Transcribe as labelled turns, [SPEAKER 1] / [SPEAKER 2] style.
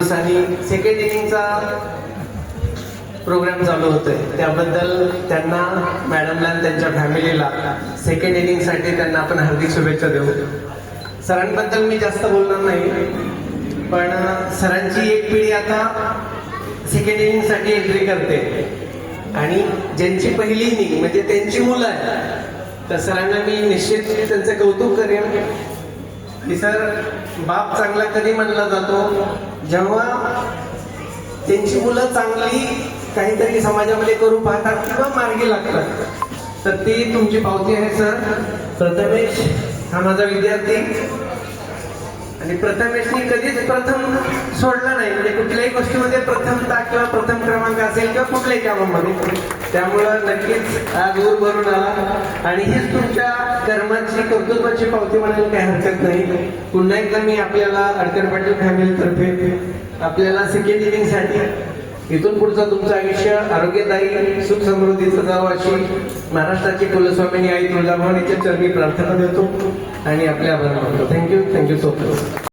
[SPEAKER 1] दिवसांनी second इनिंगचा programme चालू होतोय, त्याबद्दल त्यांना, मॅडमला आणि त्यांच्या फॅमिलीला सेकंड इनिंगसाठी त्यांना आपण हार्दिक शुभेच्छा देऊ. सरांबद्दल मी जास्त बोलणार नाही, पण सरांची एक पिढी आता सेकंड इनिंगसाठी एंट्री करते आणि ज्यांची पहिली इनिंग म्हणजे त्यांची मुलं आहे, तर सरांना मी निश्चित त्यांचं कौतुक करेन की सर, बाप चांगला कधी म्हणला जातो जेव्हा त्यांची मुलं चांगली काहीतरी समाजामध्ये करू पाहतात किंवा मार्गी लागतात. तर ती तुमची पावती आहे सर. प्रथमेश हा माझा विद्यार्थी आणि प्रथमेशनी कधीच प्रथम सोडला नाही, म्हणजे कुठल्याही गोष्टीमध्ये प्रथमता किंवा प्रथम क्रमांक असेल किंवा कुठल्याही कामामध्ये. त्यामुळं नक्कीच आज ऊर भरून आला आणि हीच तुमच्या कर्माची कौतुकाची पावती म्हणायला काही हरकत नाही. पुन्हा एकदा मी आपल्याला अडकर पाटील फॅमिलीतर्फे आपल्याला सेकंड इनिंगसाठी इथून पुढचं तुमचं आयुष्य आरोग्यदायी सुख समृद्धीचं जावं अशी महाराष्ट्राची कुलस्वामिनी आई तुळजाभवानीच्या चरणी प्रार्थना देतो आणि आपल्या आभार मानतो. Thank you so much.